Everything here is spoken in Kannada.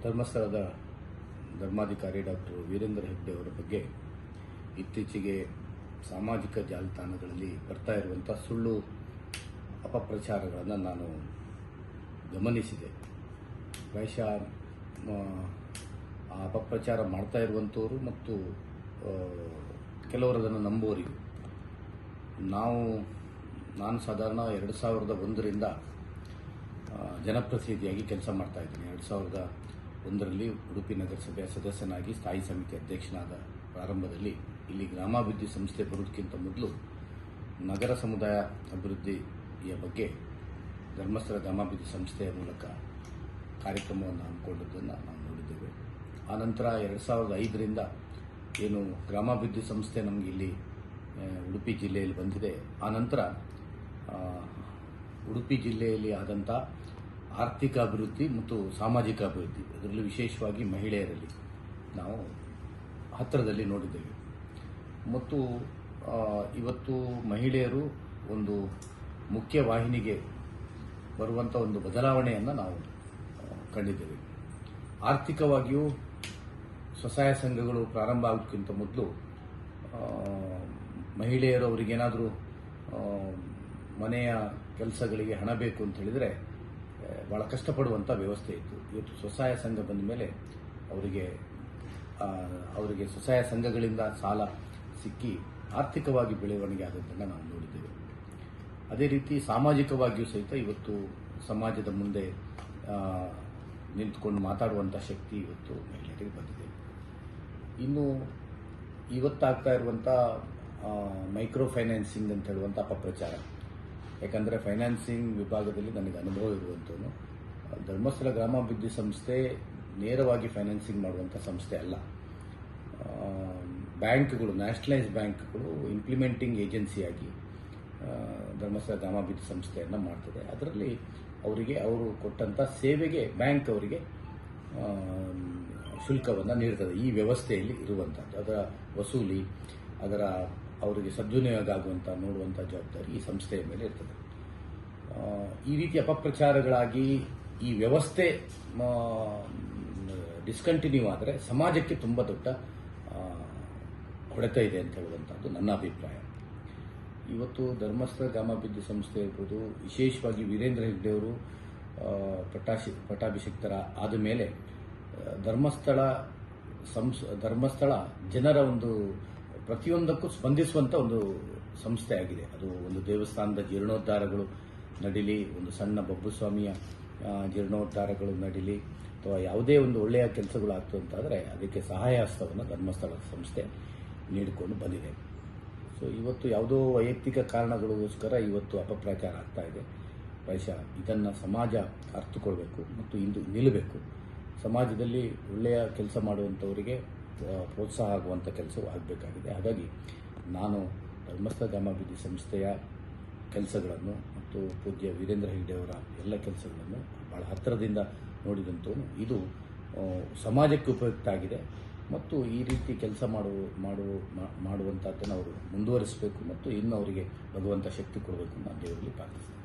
ಧರ್ಮಸ್ಥಳದ ಧರ್ಮಾಧಿಕಾರಿ ಡಾಕ್ಟರ್ ವೀರೇಂದ್ರ ಹೆಗ್ಡೆ ಅವರ ಬಗ್ಗೆ ಇತ್ತೀಚೆಗೆ ಸಾಮಾಜಿಕ ಜಾಲತಾಣಗಳಲ್ಲಿ ಬರ್ತಾ ಇರುವಂಥ ಸುಳ್ಳು ಅಪಪ್ರಚಾರಗಳನ್ನು ನಾನು ಗಮನಿಸಿದೆ. ಪ್ರಾಯಶಃ ಆ ಅಪಪ್ರಚಾರ ಮಾಡ್ತಾ ಇರುವಂಥವರು ಮತ್ತು ಕೆಲವರು ಅದನ್ನು ನಂಬುವರಿಗೂ ನಾನು ಸಾಧಾರಣ 2001ರಿಂದ ಜನಪ್ರತಿನಿಧಿಯಾಗಿ ಕೆಲಸ ಮಾಡ್ತಾ ಇದ್ದೀನಿ. 2001ರಲ್ಲಿ ಉಡುಪಿ ನಗರಸಭೆಯ ಸದಸ್ಯನಾಗಿ ಸ್ಥಾಯಿ ಸಮಿತಿ ಅಧ್ಯಕ್ಷನಾದ ಪ್ರಾರಂಭದಲ್ಲಿ ಇಲ್ಲಿ ಗ್ರಾಮಾಭಿವೃದ್ಧಿ ಸಂಸ್ಥೆ ಬರುವುದಕ್ಕಿಂತ ಮೊದಲು ನಗರ ಸಮುದಾಯ ಅಭಿವೃದ್ಧಿಯ ಬಗ್ಗೆ ಧರ್ಮಸ್ಥಳ ಗ್ರಾಮಾಭಿವೃದ್ಧಿ ಸಂಸ್ಥೆಯ ಮೂಲಕ ಕಾರ್ಯಕ್ರಮವನ್ನು ಹಮ್ಮಿಕೊಂಡಿದ್ದನ್ನು ನಾವು ನೋಡಿದ್ದೇವೆ. ಆನಂತರ 2005ರಿಂದ ಏನು ಗ್ರಾಮಾಭಿವೃದ್ಧಿ ಸಂಸ್ಥೆ ನಮಗೆ ಇಲ್ಲಿ ಉಡುಪಿ ಜಿಲ್ಲೆಯಲ್ಲಿ ಬಂದಿದೆ, ಆನಂತರ ಉಡುಪಿ ಜಿಲ್ಲೆಯಲ್ಲಿ ಆದಂಥ ಆರ್ಥಿಕ ಅಭಿವೃದ್ಧಿ ಮತ್ತು ಸಾಮಾಜಿಕ ಅಭಿವೃದ್ಧಿ, ಅದರಲ್ಲೂ ವಿಶೇಷವಾಗಿ ಮಹಿಳೆಯರಲ್ಲಿ ನಾವು ಹತ್ತಿರದಲ್ಲಿ ನೋಡಿದ್ದೇವೆ. ಮತ್ತು ಇವತ್ತು ಮಹಿಳೆಯರು ಒಂದು ಮುಖ್ಯ ವಾಹಿನಿಗೆ ಬರುವಂಥ ಒಂದು ಬದಲಾವಣೆಯನ್ನು ನಾವು ಕಂಡಿದ್ದೇವೆ. ಆರ್ಥಿಕವಾಗಿಯೂ ಸ್ವಸಹಾಯ ಸಂಘಗಳು ಪ್ರಾರಂಭ ಆಗೋದಕ್ಕಿಂತ ಮೊದಲು ಮಹಿಳೆಯರು ಅವರಿಗೇನಾದರೂ ಮನೆಯ ಕೆಲಸಗಳಿಗೆ ಹಣ ಬೇಕು ಅಂತ ಹೇಳಿದರೆ ಭಾಳ ಕಷ್ಟಪಡುವಂಥ ವ್ಯವಸ್ಥೆ ಇತ್ತು. ಇವತ್ತು ಸ್ವಸಹಾಯ ಸಂಘ ಬಂದ ಮೇಲೆ ಅವರಿಗೆ ಸ್ವಸಹಾಯ ಸಂಘಗಳಿಂದ ಸಾಲ ಸಿಕ್ಕಿ ಆರ್ಥಿಕವಾಗಿ ಬೆಳವಣಿಗೆ ಆದದ್ದನ್ನು ನಾವು ನೋಡಿದ್ದೇವೆ. ಅದೇ ರೀತಿ ಸಾಮಾಜಿಕವಾಗಿಯೂ ಸಹಿತ ಇವತ್ತು ಸಮಾಜದ ಮುಂದೆ ನಿಂತುಕೊಂಡು ಮಾತಾಡುವಂಥ ಶಕ್ತಿ ಇವತ್ತು ಮಹಿಳೆಯರಿಗೆ ಬಂದಿದೆ. ಇನ್ನು ಇವತ್ತಾಗ್ತಾ ಇರುವಂಥ ಮೈಕ್ರೋ ಫೈನಾನ್ಸಿಂಗ್ ಅಂತ ಹೇಳುವಂಥ ಅಪಪ್ರಚಾರ, ಯಾಕಂದರೆ ಫೈನಾನ್ಸಿಂಗ್ ವಿಭಾಗದಲ್ಲಿ ನನಗೆ ಅನುಭವ ಇರುವಂಥವನು. ಧರ್ಮಸ್ಥಳ ಗ್ರಾಮಾಭಿವೃದ್ಧಿ ಸಂಸ್ಥೆ ನೇರವಾಗಿ ಫೈನಾನ್ಸಿಂಗ್ ಮಾಡುವಂಥ ಸಂಸ್ಥೆ ಅಲ್ಲ. ಬ್ಯಾಂಕ್ಗಳು, ನ್ಯಾಷನಲೈಸ್ ಬ್ಯಾಂಕ್ಗಳು ಇಂಪ್ಲಿಮೆಂಟಿಂಗ್ ಏಜೆನ್ಸಿಯಾಗಿ ಧರ್ಮಸ್ಥಳ ಗ್ರಾಮಾಭಿವೃದ್ಧಿ ಸಂಸ್ಥೆಯನ್ನು ಮಾಡ್ತದೆ. ಅದರಲ್ಲಿ ಅವರು ಕೊಟ್ಟಂಥ ಸೇವೆಗೆ ಬ್ಯಾಂಕ್ ಅವರಿಗೆ ಶುಲ್ಕವನ್ನು ನೀಡ್ತದೆ. ಈ ವ್ಯವಸ್ಥೆಯಲ್ಲಿ ಇರುವಂಥದ್ದು ಅದರ ವಸೂಲಿ, ಅವರಿಗೆ ಸದ್ವಿನಿಯೋಗ ಆಗುವಂಥ ನೋಡುವಂಥ ಜವಾಬ್ದಾರಿ ಈ ಸಂಸ್ಥೆಯ ಮೇಲೆ ಇರ್ತದೆ. ಈ ರೀತಿ ಅಪಪ್ರಚಾರಗಳಾಗಿ ಈ ವ್ಯವಸ್ಥೆ ಡಿಸ್ಕಂಟಿನ್ಯೂ ಆದರೆ ಸಮಾಜಕ್ಕೆ ತುಂಬ ದೊಡ್ಡ ಹೊಡೆತ ಇದೆ ಅಂತ ಹೇಳುವಂಥದ್ದು ನನ್ನ ಅಭಿಪ್ರಾಯ. ಇವತ್ತು ಧರ್ಮಸ್ಥಳ ಗ್ರಾಮಾಭಿವೃದ್ಧಿ ಸಂಸ್ಥೆ ಇರ್ಬೋದು, ವಿಶೇಷವಾಗಿ ವೀರೇಂದ್ರ ಹೆಗ್ಡೆ ಅವರು ಪಟ್ಟಾಭಿಷಿಕ್ತರ ಆದ ಮೇಲೆ ಧರ್ಮಸ್ಥಳ ಜನರ ಒಂದು ಪ್ರತಿಯೊಂದಕ್ಕೂ ಸ್ಪಂದಿಸುವಂಥ ಒಂದು ಸಂಸ್ಥೆ ಆಗಿದೆ. ಅದು ಒಂದು ದೇವಸ್ಥಾನದ ಜೀರ್ಣೋದ್ಧಾರಗಳು ನಡೀಲಿ, ಒಂದು ಸಣ್ಣ ಬಬ್ಬುಸ್ವಾಮಿಯ ಜೀರ್ಣೋದ್ಧಾರಗಳು ನಡೀಲಿ, ಅಥವಾ ಯಾವುದೇ ಒಂದು ಒಳ್ಳೆಯ ಕೆಲಸಗಳು ಆಗ್ತು ಅಂತಾದರೆ ಅದಕ್ಕೆ ಸಹಾಯ ಹಸ್ತವನ್ನು ಧರ್ಮಸ್ಥಳ ಸಂಸ್ಥೆ ನೀಡಿಕೊಂಡು ಬಂದಿದೆ. ಸೊ ಇವತ್ತು ಯಾವುದೋ ವೈಯಕ್ತಿಕ ಕಾರಣಗಳಿಗೋಸ್ಕರ ಇವತ್ತು ಅಪಪ್ರಚಾರ ಆಗ್ತಾ ಇದೆ. ಪ್ರಾಯಶಃ ಇದನ್ನು ಸಮಾಜ ಅರ್ಥಕೊಳ್ಬೇಕು ಮತ್ತು ಇಂದು ನಿಲ್ಲಬೇಕು. ಸಮಾಜದಲ್ಲಿ ಒಳ್ಳೆಯ ಕೆಲಸ ಮಾಡುವಂಥವರಿಗೆ ಪ್ರೋತ್ಸಾಹ ಆಗುವಂಥ ಕೆಲಸವೂ ಆಗಬೇಕಾಗಿದೆ. ಹಾಗಾಗಿ ನಾನು ಧರ್ಮಸ್ಥಳ ಗ್ರಾಮಾಭಿವೃದ್ಧಿ ಸಂಸ್ಥೆಯ ಕೆಲಸಗಳನ್ನು ಮತ್ತು ಪೂಜ್ಯ ವೀರೇಂದ್ರ ಹೆಗ್ಡೆ ಅವರ ಎಲ್ಲ ಕೆಲಸಗಳನ್ನು ಭಾಳ ಹತ್ತಿರದಿಂದ ನೋಡಿದಂಥವನು. ಇದು ಸಮಾಜಕ್ಕೆ ಉಪಯುಕ್ತ ಆಗಿದೆ ಮತ್ತು ಈ ರೀತಿ ಕೆಲಸ ಮಾಡುವಂಥದ್ದನ್ನು ಅವರು ಮುಂದುವರಿಸಬೇಕು ಮತ್ತು ಇನ್ನು ಅವರಿಗೆ ಭಗವಂತ ಶಕ್ತಿ ಕೊಡಬೇಕು ಅಂತ ದೇವರಲ್ಲಿ ಪ್ರಾರ್ಥಿಸ್ತೀನಿ.